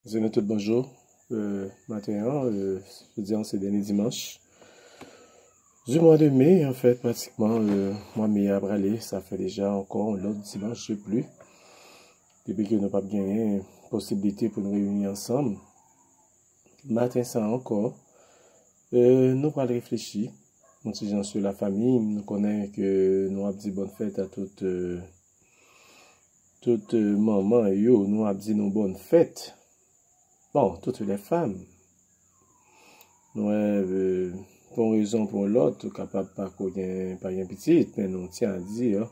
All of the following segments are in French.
Zéna tout bonjour. Matin, je dis en ce dernier dimanche du mois de mai, en fait, pratiquement, mois de mai à brûler, ça fait déjà encore l'autre dimanche, je sais plus. Depuis que nous n'avons pas gagné possibilité pour nous réunir ensemble. Matin, ça encore, nous allons réfléchir. Nous sommes sur la famille, nous connaissons que nous avons dit bonne fête à toutes maman et yo, nous avons dit nous bonne fête. Bon, toutes les femmes, nous pour une raison pour l'autre, capable pas qu'on ait pas une petite, mais nous tient à dire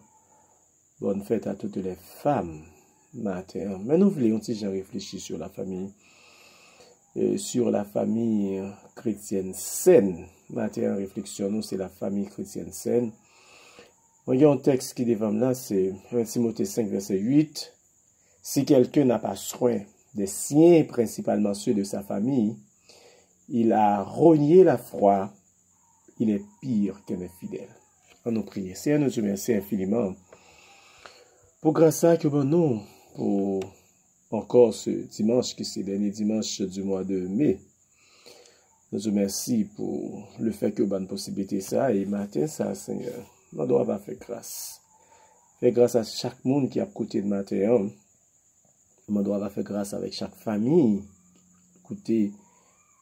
bonne fête à toutes les femmes matin. Mais nous voulons aussi réfléchir sur la famille, chrétienne saine. Matin, réflexion, nous c'est la famille chrétienne saine. Il y a un texte qui est devant là, c'est 1 Timothée 5, verset 8. Si quelqu'un n'a pas soin des siens, principalement ceux de sa famille, il a rogné la foi, il est pire qu'un infidèle. On nous prie. Seigneur, nous te remercions infiniment pour grâce à que nous, pour encore ce dimanche, qui c'est le dernier dimanche du mois de mai. Nous te remercions pour le fait que nous avons possibilité ça, et matin, ça, Seigneur, nous devons faire grâce. Faire grâce à chaque monde qui a côté de matin. On doit faire grâce avec chaque famille. Écoutez,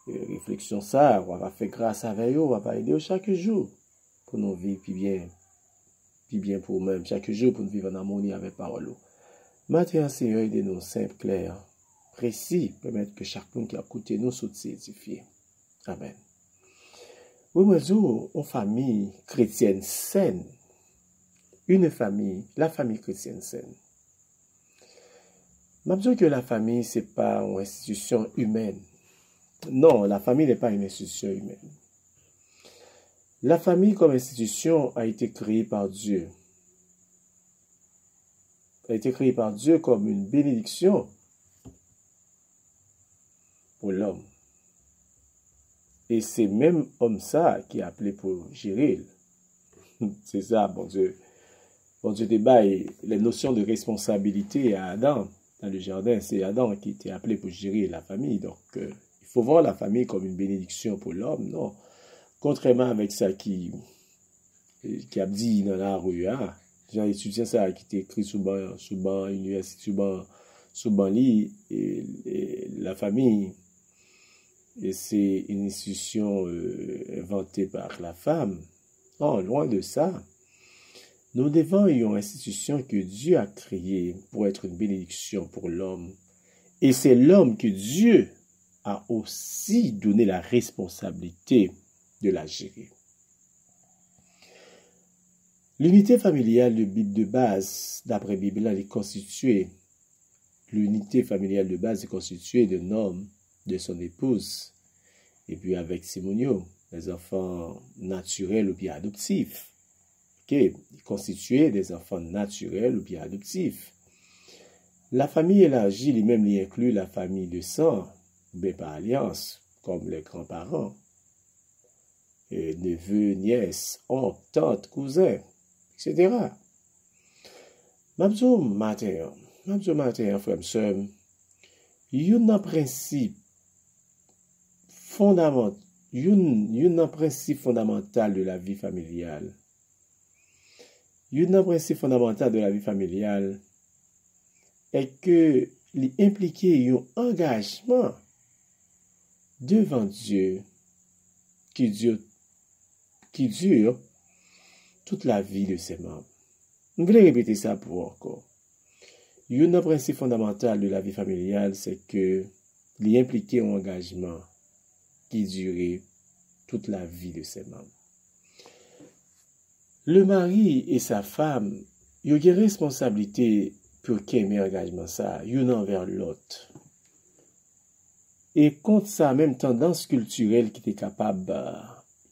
réflexion ça, on va faire grâce avec eux, on va aider chaque jour pour nous vivre puis bien pour nous-mêmes, chaque jour pour nous vivre en harmonie avec parole. Maintenant, Seigneur, aidez-nous simple, clair, précis, permettre que chaque monde qui a écouté nous soit édifié. Amen. Oui, moi, une famille chrétienne saine, la famille chrétienne saine. Je dis que la famille, ce n'est pas une institution humaine. Non, la famille n'est pas une institution humaine. La famille comme institution a été créée par Dieu. A été créée par Dieu comme une bénédiction pour l'homme. Et c'est même homme ça qui est appelé pour gérer. C'est ça, bon Dieu. Bon Dieu débat les notions de responsabilité à Adam. Dans le jardin, c'est Adam qui était appelé pour gérer la famille. Donc, il faut voir la famille comme une bénédiction pour l'homme, non. Contrairement avec ça qui a dit dans la rue, hein. J'ai étudié ça qui était écrit sous ban université, sous ban lit, et la famille, et c'est une institution inventée par la femme. Non, loin de ça. Nous devons une institution que Dieu a créée pour être une bénédiction pour l'homme. Et c'est l'homme que Dieu a aussi donné la responsabilité de la gérer. L'unité familiale de base, d'après la Bible, elle est constituée. L'unité familiale de base est constituée d'un homme, de son épouse, et puis avec Simonio, les enfants naturels ou bien adoptifs. Constitué des enfants naturels ou bien adoptifs. La famille élargie, lui-même, y inclut la famille de sang, bien par alliance, comme les grands-parents, neveux, nièces, oncles, tantes, cousins, etc. Mabzo matin, frère, sœur, il y a un principe fondamental de la vie familiale. Il y a un principe fondamental de la vie familiale est que l'impliquer un engagement devant Dieu qui dure toute la vie de ses membres. Je voulais répéter ça pour encore. Il y a un principe fondamental de la vie familiale, c'est que l'impliquer un engagement qui dure toute la vie de ses membres. Le mari et sa femme, ils ont une responsabilité pour qu'il y ait un engagement ça, l'un envers l'autre. Et contre ça, même tendance culturelle qui est capable,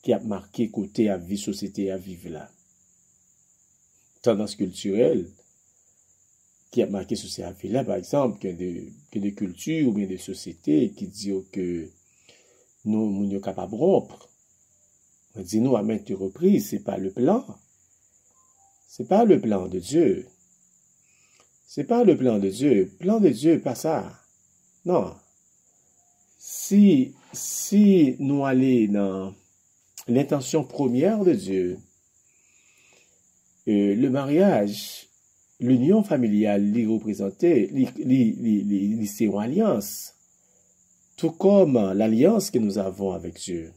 qui a marqué côté à vie société à vivre là. Tendance culturelle qui a marqué société à vivre là, par exemple, que des cultures ou bien des sociétés qui disent que nous sommes capables de rompre. On dit nous à maintes reprises, c'est pas le plan. C'est pas le plan de Dieu. C'est pas le plan de Dieu. Plan de Dieu, pas ça. Non. si nous allons dans l'intention première de Dieu, le mariage, l'union familiale, l'y représenter, c'est une alliance, tout comme l'alliance que nous avons avec Dieu.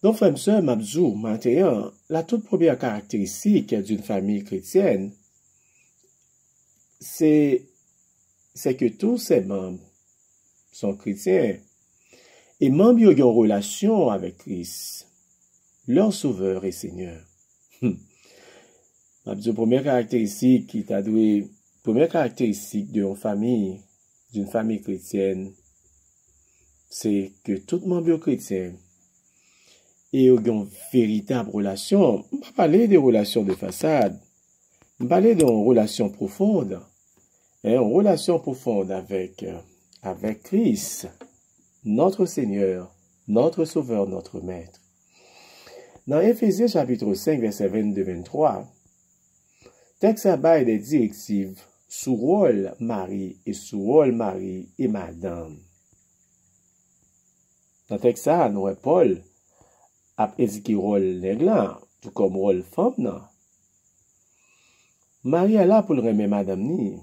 Donc, frère, sœur, Mabzou, maintenant, la toute première caractéristique d'une famille chrétienne, c'est que tous ses membres sont chrétiens et membres ont une relation avec Christ, leur sauveur et Seigneur. Mabzou, première caractéristique d'une famille chrétienne, c'est que tout membre chrétien et une véritable relation. On va parler de relations de façade. On va parler d'une relation profonde. Une relation profonde avec Christ, notre Seigneur, notre Sauveur, notre Maître. Dans Éphésiens chapitre 5, verset 22-23, texte à bail des directives sous rôle mari et madame. Dans le texte, nous avons Paul a indiqué rôle nègre, tout comme rôle femme. Marie est là pour le remettre madame ni.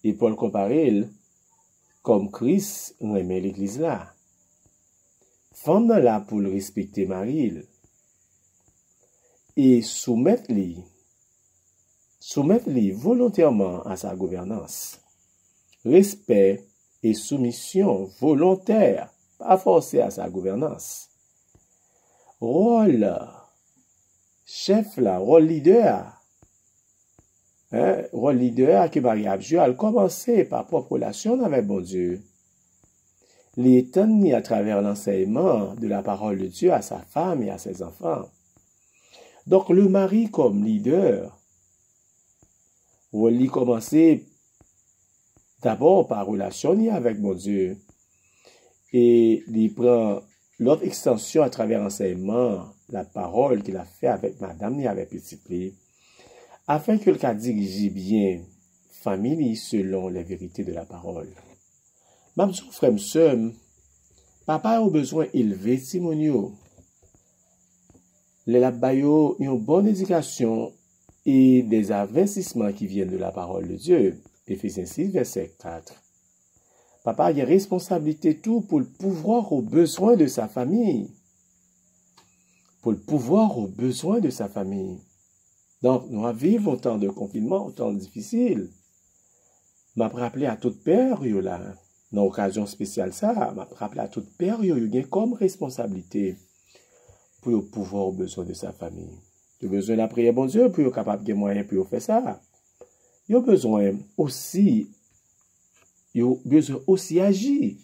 Et Paul compare comme Christ remet l'église là. Femme là pour le respecter Marie et soumettre volontairement à sa gouvernance. Respect et soumission volontaire, pas forcé à sa gouvernance. Rôle chef là, rôle leader. Rôle leader que Marie a joué, elle commencer par propre relation avec bon Dieu. L'étant mis à travers l'enseignement de la parole de Dieu à sa femme et à ses enfants. Donc le mari comme leader, rôle commencer d'abord par relation avec mon Dieu et il prend l'autre extension à travers l'enseignement, la parole qu'il a fait avec madame et avec petite lit, afin que le cas dirige bien famille selon les vérités de la parole. Même si frère sœur, papa a besoin d'élever Timonio. Les labayos ont une bonne éducation et des investissements qui viennent de la parole de Dieu. Éphésiens 6, verset 4. Papa a une responsabilité tout pour le pouvoir aux besoins de sa famille. Pour le pouvoir aux besoins de sa famille. Donc, nous vivons un temps de confinement, un temps difficile. M'a rappelé à toute père, là, dans l'occasion spéciale ça, m'a rappelé à toute père, il a comme responsabilité pour le pouvoir aux besoins de sa famille. Il a besoin de la prière, bon Dieu, pour être capable de moyens pour faire ça. Il a besoin aussi agir.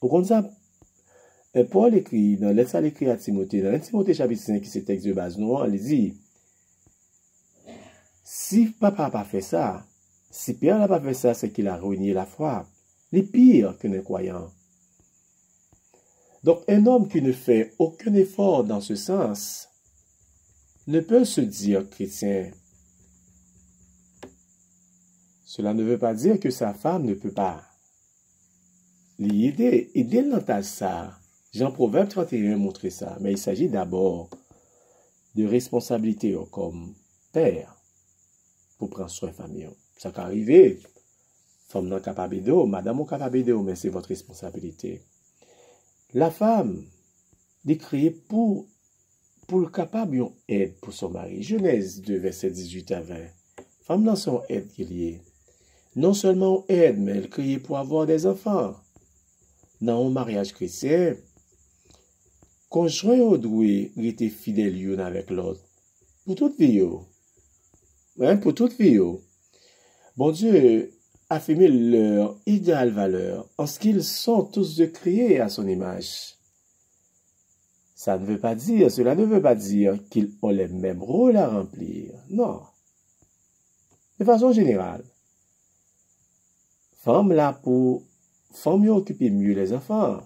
Au contraire, Paul écrit, dans l'lettre à l'écrit à Timothée, dans Timothée chapitre 5, qui c'est texte de base, nous, on dit, si papa n'a pas fait ça, si père n'a pas fait ça, c'est qu'il a ruiné la foi. Les pires que les croyants. Donc, un homme qui ne fait aucun effort dans ce sens ne peut se dire chrétien. Cela ne veut pas dire que sa femme ne peut pas l'aider. Aider dans ça. Jean Proverbe 31 montre ça. Mais il s'agit d'abord de responsabilité comme père pour prendre soin de la famille. Ça peut arriver. Femme non capable de, madame ou capable de, mais c'est votre responsabilité. La femme est créée pour le capable d'une aide pour son mari. Genèse 2, verset 18 à 20. Femme dans son aide qui est liée. Non seulement aide, mais elle créée pour avoir des enfants. Dans un mariage chrétien, conjoint ou doué rester fidèle l'un avec l'autre. Pour toute vie. Pour toute vie. Bon Dieu affirme leur idéale valeur en ce qu'ils sont tous de créés à son image. Cela ne veut pas dire qu'ils ont les mêmes rôles à remplir. Non. De façon générale, femme occuper mieux les enfants.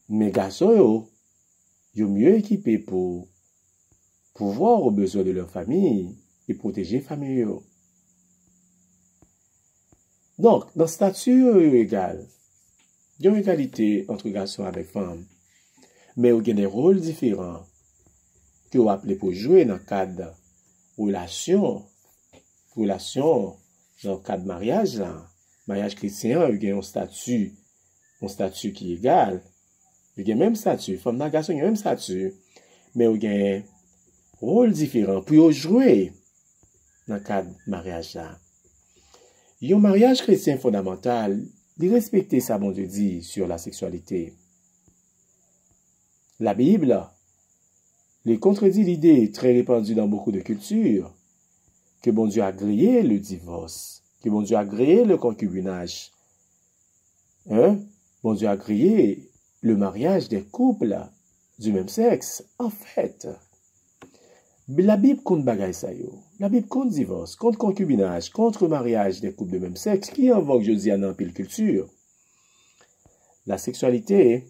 Mais garçons, ils sont mieux équipés pour pouvoir aux besoins de leur famille et protéger la famille. Donc, dans le statut égal, il y a une égalité entre garçons avec femmes, mais il y a des rôles différents que vous appelez pour jouer dans le cadre relation dans le cadre de mariage, là. Mariage chrétien, il y a un statut qui est égal. Il y a le même statut. Femme et garçon, il y a le même statut. Mais il y a un rôle différent pour jouer dans le cadre de mariage, là. Il y a un mariage chrétien fondamental, de respecter ça, bon Dieu dit, sur la sexualité. La Bible les contredit l'idée très répandue dans beaucoup de cultures que bon Dieu a grillé le divorce, que bon Dieu a grillé le concubinage. Bon Dieu a grillé le mariage des couples du même sexe. En fait, la Bible compte bagaille ça yo. La Bible compte divorce, compte concubinage, contre mariage des couples de même sexe, qui en vogue, je dis, en pile culture. La sexualité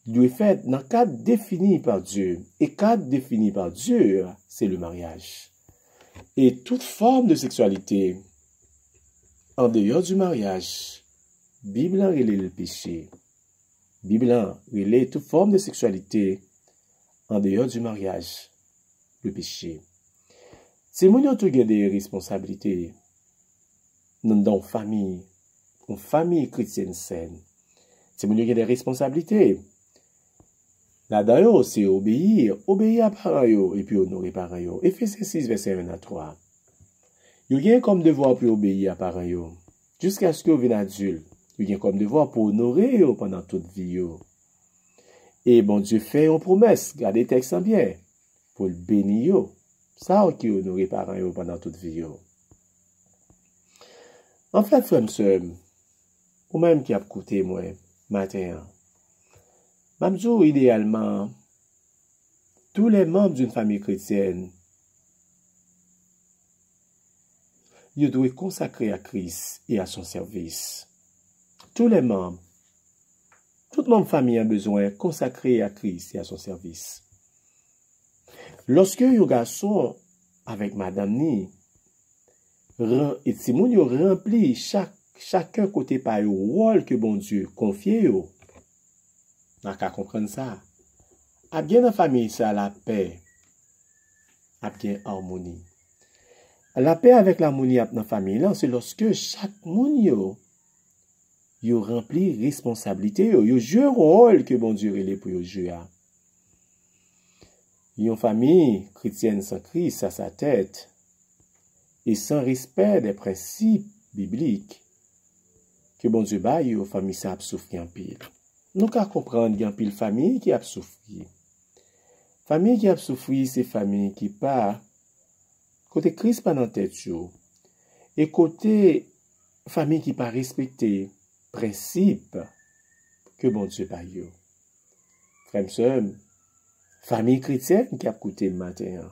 doit être faite dans le cadre défini par Dieu. Et cadre défini par Dieu, c'est le mariage. Et toute forme de sexualité en dehors du mariage, Bible en relève le péché. Bible en relève toute forme de sexualité en dehors du mariage, le péché. C'est mon autre des responsabilités dans une famille chrétienne saine. C'est mon des responsabilités. Là-dedans, c'est obéir à parents et puis honorer parents. Éphésiens 6, verset 1 à 3. Il y a comme devoir pour obéir à parents jusqu'à ce que vous viennent adulte. Il y a comme devoir pour honorer pendant toute vie. Et bon Dieu fait une promesse, gardez le texte bien, pour le bénir. Ça qui honorer parents pendant toute vie. En fait, frère, ou même qui a écouté moi, matin, Mamzou, idéalement, tous les membres d'une famille chrétienne, ils doivent consacrer à Christ et à son service. Tous les membres, toute membre famille a besoin de consacrer à Christ et à son service. Lorsque les garçons avec Madame Ni, et si moun yo rempli chacun côté par le rôle que bon Dieu confie yo, n'a qu'à comprendre ça. A bien dans famille ça la paix, a bien harmonie. La paix avec l'harmonie dans la famille là, c'est lorsque chaque moun yo rempli responsabilité yo joue rôle que bon Dieu relè pour yo jouer. Une famille chrétienne sans Christ à sa tête et sans respect des principes bibliques que bon Dieu baille aux familles ça a souffri en pile. Nous qu'à comprendre qu'il y a une pile famille qui a souffri. Famille qui a souffri, c'est famille qui pas côté Christ pas dans tête et côté famille qui pas respecté principe que bon Dieu baille. Frère sœur, famille chrétienne qui a écouté le matin.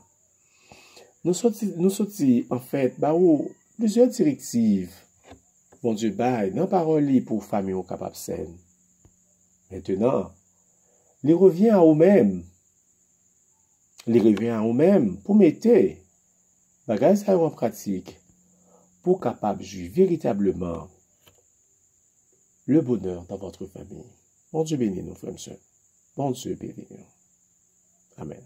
Nous sortis en fait plusieurs directives. Bon Dieu baille dans parole pour famille au capable saine. Maintenant, il revient à eux-mêmes. Il revient à eux-mêmes pour mettre bagage ça en pratique pour capable vivre véritablement le bonheur dans votre famille. Bon Dieu bénisse nous, frères et sœurs. Bon Dieu bénisse nous. Amen.